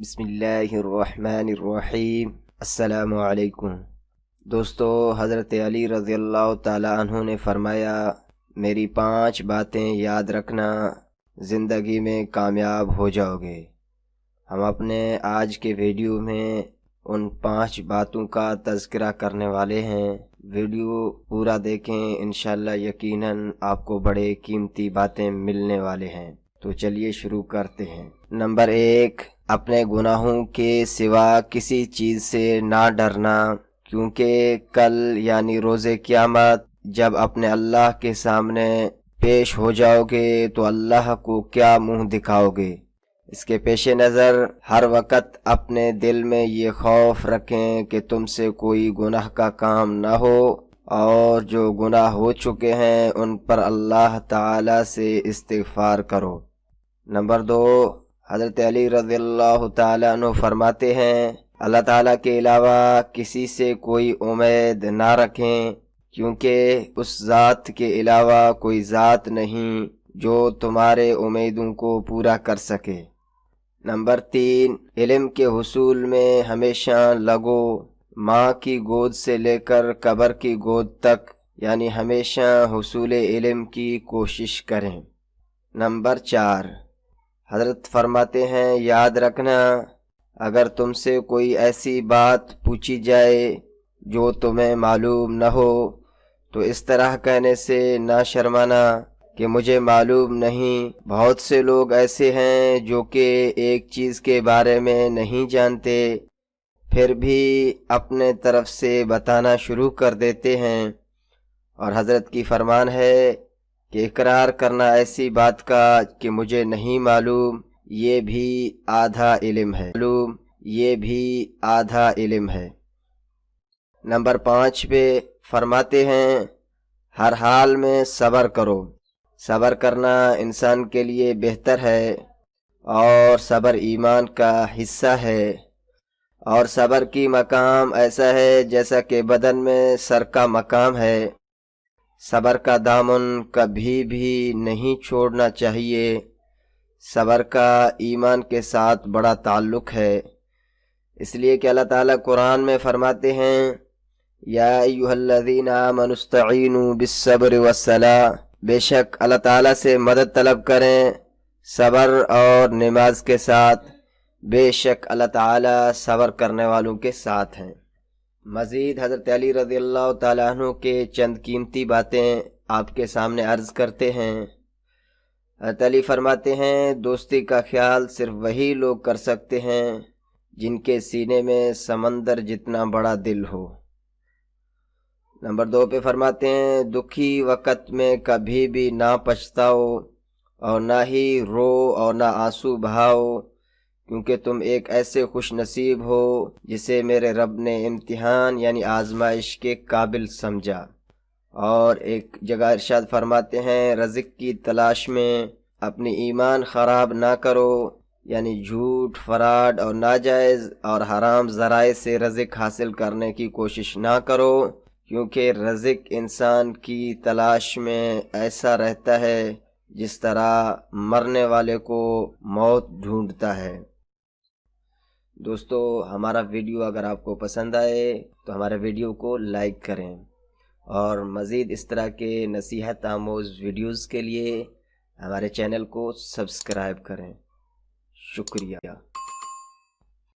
बिस्मिल्लाहिर्रहमानिर्रहीम। अस्सलामु अलैकुम। दोस्तों, हज़रत अली रज़ी अल्लाह ताला अन्हु ने फरमाया, मेरी 5 बातें याद रखना, ज़िंदगी में कामयाब हो जाओगे। हम अपने आज के वीडियो में उन 5 बातों का तज़किरा करने वाले हैं। वीडियो पूरा देखें, इंशाअल्लाह यकीनन आपको बड़े कीमती बातें मिलने वाले हैं। तो चलिए शुरू करते हैं। नंबर 1, अपने गुनाहों के सिवा किसी चीज़ से ना डरना, क्योंकि कल यानी रोज़े क़यामत जब अपने अल्लाह के सामने पेश हो जाओगे तो अल्लाह को क्या मुंह दिखाओगे। इसके पेश नज़र हर वक़्त अपने दिल में ये खौफ रखें कि तुमसे कोई गुनाह का काम ना हो, और जो गुनाह हो चुके हैं उन पर अल्लाह ताला से इस्तिग़फ़ार करो। नंबर 2, हज़रत अली रज़ियल्लाहु ताला अन्हु फरमाते हैं, अल्लाह ताला के अलावा किसी से कोई उम्मीद ना रखें, क्योंकि उस ज़ात के अलावा कोई ज़ात नहीं जो तुम्हारे उम्मीदों को पूरा कर सके। नंबर 3, इल्म के हुसूल में हमेशा लगो। माँ की गोद से लेकर कब्र की गोद तक, यानी हमेशा हुसूल इल्म की कोशिश करें। नंबर 4, हज़रत फरमाते हैं, याद रखना, अगर तुमसे कोई ऐसी बात पूछी जाए जो तुम्हें मालूम न हो तो इस तरह कहने से ना शर्माना कि मुझे मालूम नहीं। बहुत से लोग ऐसे हैं जो कि एक चीज़ के बारे में नहीं जानते, फिर भी अपने तरफ से बताना शुरू कर देते हैं। और हज़रत की फरमान है कि इकरार करना ऐसी बात का कि मुझे नहीं मालूम, ये भी आधा इल्म है। नंबर 5 पे फरमाते हैं, हर हाल में सब्र करो। सब्र करना इंसान के लिए बेहतर है, और सब्र ईमान का हिस्सा है। और सब्र की मकाम ऐसा है जैसा कि बदन में सर का मकाम है। सब्र का दामन कभी भी नहीं छोड़ना चाहिए। सब्र का ईमान के साथ बड़ा ताल्लुक़ है, इसलिए कि अल्लाह ताला कुरान में फरमाते हैं, या अय्युहल्लज़ीना आमनुस्तईनु बिस्सब्रि वस्सलाह, बेशक अल्लाह ताला से मदद तलब करें सब्र और नमाज के साथ, बेशक अल्लाह ताला सब्र करने वालों के साथ हैं। मज़ीद हज़रत अली रज़ियल्लाहु ताला अन्हु के चंद कीमती बातें आपके सामने अर्ज़ करते हैं। हज़रत अली फरमाते हैं, दोस्ती का ख्याल सिर्फ वही लोग कर सकते हैं जिनके सीने में समंदर जितना बड़ा दिल हो। नंबर 2 पे फरमाते हैं, दुखी वक़्त में कभी भी ना पछताओ और ना ही रो और ना आंसू बहाओ, क्योंकि तुम एक ऐसे खुश नसीब हो जिसे मेरे रब ने इम्तिहान यानी आजमाइश के काबिल समझा। और एक जगह इरशाद फरमाते हैं, रज़्क़ की तलाश में अपनी ईमान ख़राब ना करो, यानी झूठ, फराड और नाजायज़ और हराम ज़राए से रज़्क़ हासिल करने की कोशिश ना करो, क्योंकि रज़्क़ इंसान की तलाश में ऐसा रहता है जिस तरह मरने वाले को मौत ढूंढता है। दोस्तों, हमारा वीडियो अगर आपको पसंद आए तो हमारे वीडियो को लाइक करें, और मज़ीद इस तरह के नसीहत आमोज़ वीडियोज़ के लिए हमारे चैनल को सब्सक्राइब करें। शुक्रिया।